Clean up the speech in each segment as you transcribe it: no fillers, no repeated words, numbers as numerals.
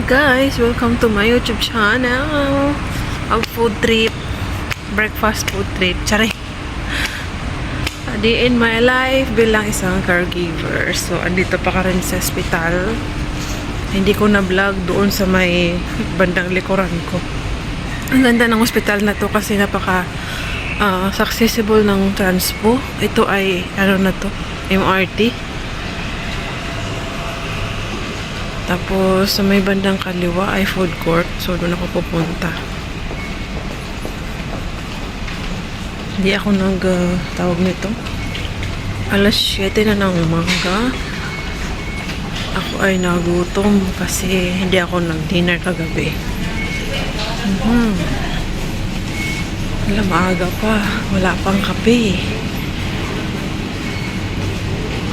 guys, welcome to my YouTube channel. Ang food trip, breakfast food trip. Tsari. Day in my life bilang isang caregiver. So, andito pa ka rin sa hospital. Hindi ko na vlog doon sa may bandang likuran ko. Ang ganda ng hospital na to kasi napaka accessible ng transpo. Ito ay, ano na to, MRT. Tapos, sa may bandang kaliwa ay food court. So, doon ako pupunta. Hindi ako tawag nito. Alas 7 na ng umaga. Ako ay nagutom kasi hindi ako nag-dinner kagabi. Wala, maaga pa. Wala pang kape.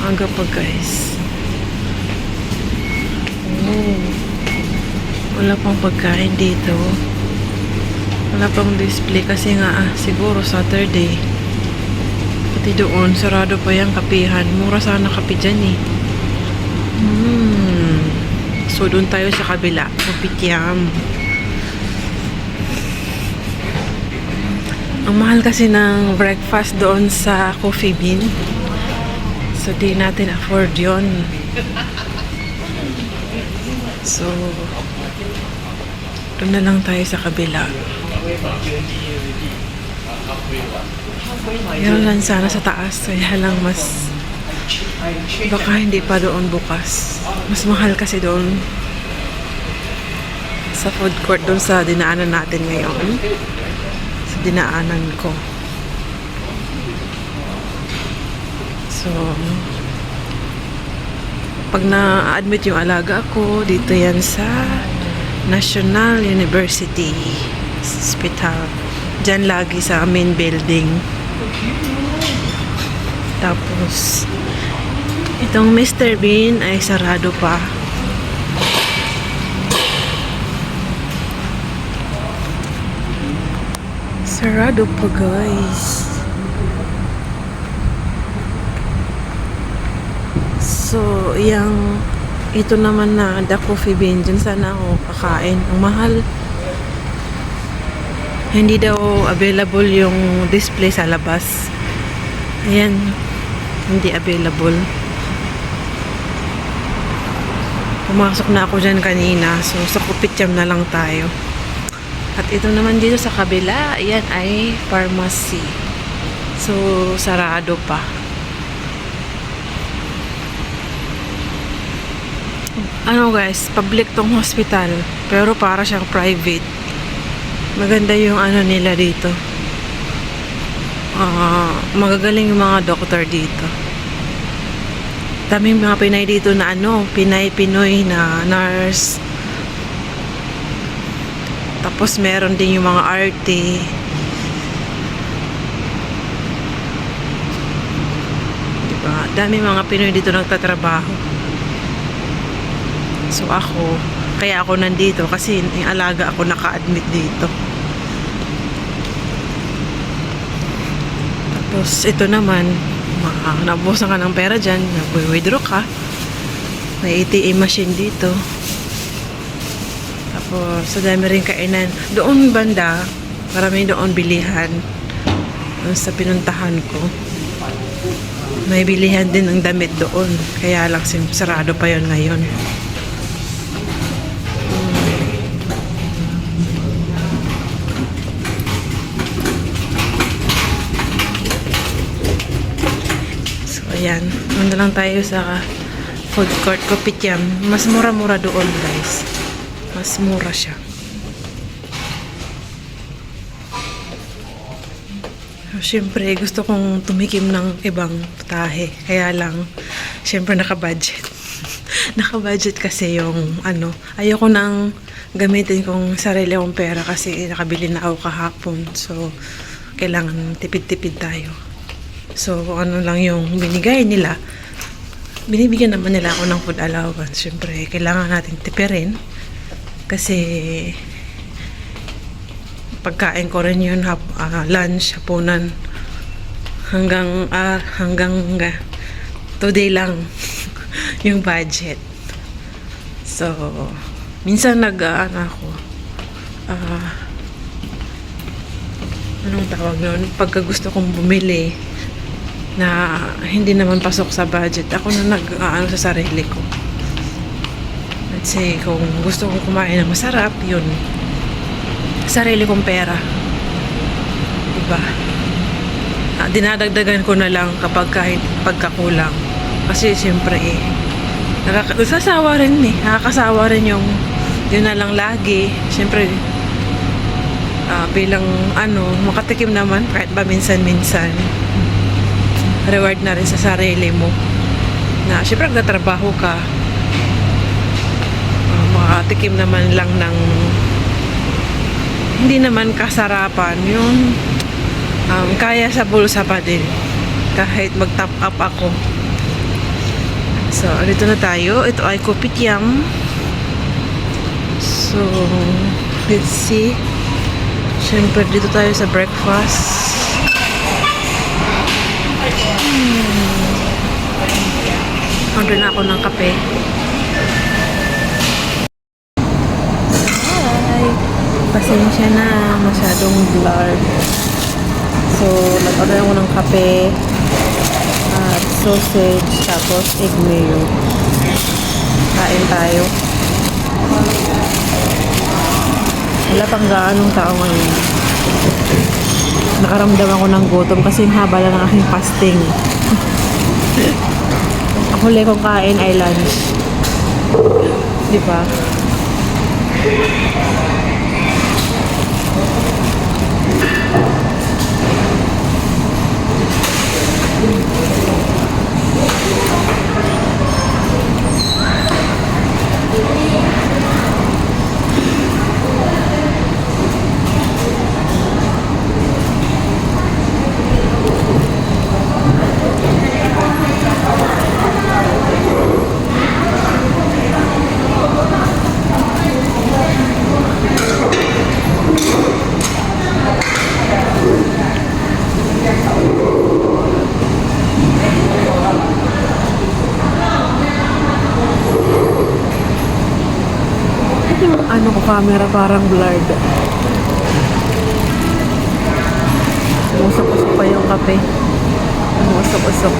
Maaga pa, guys. Wala pang pagkain dito. Wala pang display kasi nga siguro Saturday. Pati doon sarado pa yung kapihan. Mura sana kape dyan eh. So doon tayo sa kabila, Kopitiam. Ang mahal kasi ng breakfast doon sa Coffee Bean. So di natin afford yon. So, doon na lang tayo sa kabila. Meron lang sana sa taas. Kaya lang mas baka hindi pa doon bukas. Mas mahal kasi doon sa food court doon sa dinaanan natin ngayon. Sa dinaanan ko. So, pag na-admit yung alaga ko, dito yan sa National University Hospital. Diyan lagi sa main building. Tapos, itong Mr. Bean ay sarado pa. Sarado pa, guys. So, ito naman na The Coffee Bean, dyan sana ako kakain. Ang mahal. Hindi daw available yung display sa labas. Ayan. Hindi available. Pumasok na ako dyan kanina. So, sa Kopitiam na lang tayo. At ito naman dito sa kabila, ayan ay pharmacy. So, sarado pa. Ano guys, public tong hospital pero para siyang private. Maganda yung ano nila dito. Magagaling yung mga doktor dito. Daming mga Pinay dito na Pinay-Pinoy na nurse. Tapos meron din yung mga arte. Diba? Daming mga Pinoy dito nagtatrabaho. So kaya ako nandito kasi yung alaga ako naka-admit dito. Tapos ito naman, nabusan ka ng pera dyan, nag-withdraw ka. May ATM machine dito. Tapos sa dami rin kainan. Doon banda, marami doon bilihan. Doon sa pinuntahan ko. May bilihan din ng damit doon. Kaya lang sarado pa yon ngayon. Ayan, nandun lang tayo sa food court Kopitiam. Mas mura-mura doon, guys. Mas mura siya. Siyempre, gusto kong tumikim ng ibang putahe. Kaya lang, siyempre naka-budget. Naka-budget kasi yung ayoko nang gamitin kong sarili kong pera kasi nakabili na ako kahapon. So, kailangan tipid-tipid tayo. So, ano lang yung binigay nila. Binibigyan naman nila ako ng food allowance. Siyempre, kailangan natin tipirin. Kasi, pagkain ko rin yun, lunch, hapunan. Hanggang today lang yung budget. So, Minsan ano ako, anong tawag nun? Pagka gusto kong bumili na hindi naman pasok sa budget, ako na ano sa sarili ko. Let's say, kung gusto kong kumain ng masarap, yun. Sarili kong pera. Diba? Dinadagdagan ko na lang kapag kahit pagkakulang. Kasi siyempre nakakasawa rin nakakasawa rin yung yun na lang lagi. Siyempre, bilang makatikim naman kahit ba minsan-minsan, reward na rin sa sarili mo na siyempre nagtatrabaho ka, makatikim naman lang ng hindi naman kasarapan yung kaya sa bulsa pa din kahit mag-top up ako. So, dito na tayo. Ito ay kopitiam. So, let's see. Siyempre, dito tayo sa breakfast. Order na ako ng kape. Hi! Pasensya na. Masyadong blurred. So, nag-order ako ng kape at sausage, tapos egg mayo. Kain tayo. Wala pang gaanong tao ngayon. Nakaramdam ako ng gutom kasi yung haba lang ng aking fasting. Ang huli kong kain ay lunch. Diba? Camera parang blurred. Umusok-usok pa yung kape. Umusok-usok.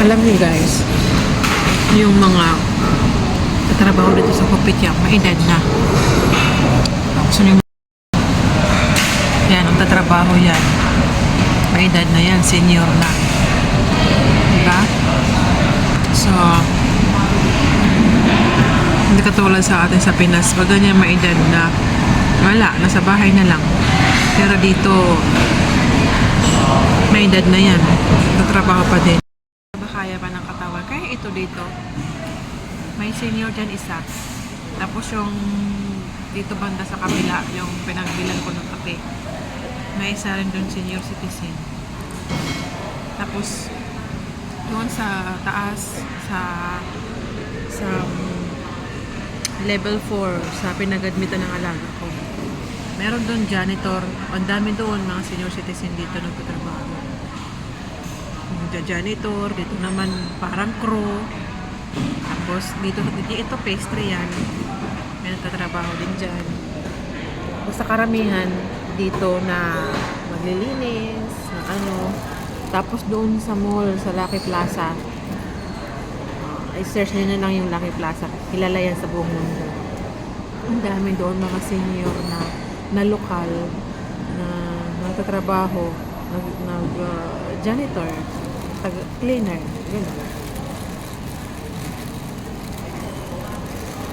Alam niyo guys, yung mga tatrabaho dito sa Kopitiam, may edad na. Tapos yung yan, ang tatrabaho yan. May edad na yan, senior na. Diba? So, hindi katulad sa atin sa Pinas. Pag ganyan may edad na, wala, nasa bahay na lang. Pero dito, may edad na yan. Tatrabaho pa din. Kaya pa ng katawan. Kaya ito dito, may senior dyan isa. Tapos yung dito banda sa kabila, yung pinagbilan ko ng kape. May isa rin dun senior citizen. Tapos doon sa taas, sa level 4, sa pinag-admitan ng alaga ko. Meron doon janitor. Ang dami doon mga senior citizen dito nagtatrabaho. Janitor, dito naman parang crew. Tapos dito ito pastry yan. May nagtatrabaho din dyan. Basta karamihan dito na maglilinis, na ano. Tapos doon sa mall, sa Lucky Plaza, i-search nyo na lang yung Lucky Plaza. Kilala yan sa buong mundo. Ang dami doon mga senior na lokal na nagtatrabaho, janitor, cleaner, gano'n.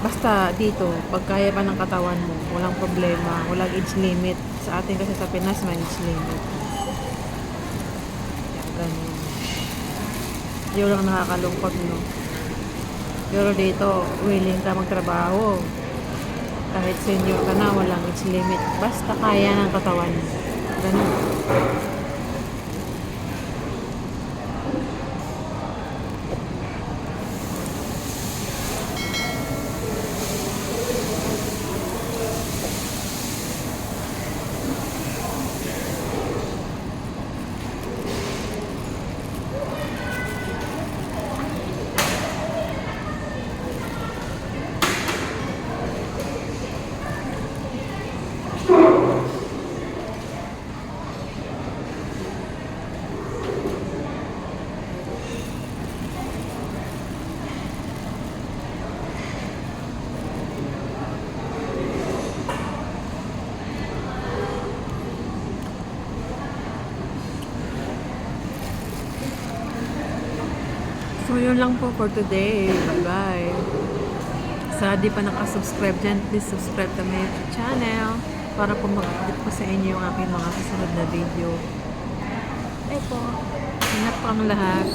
Basta dito, pag kaya pa ng katawan mo, walang problema, walang age limit. Sa atin kasi sa Pinas, may age limit. Ganun. Yun lang nakakalungkot, no? Pero dito, willing ka magtrabaho. Kahit senior ka na, walang age limit. Basta kaya ng katawan mo. Ganun. So, yun lang po for today. Bye-bye. Sa di pa nakasubscribe dyan, please subscribe to my YouTube channel para po mag-update po sa inyo yung aking mga susunod na video. Ay po. Ingat po ang lahat.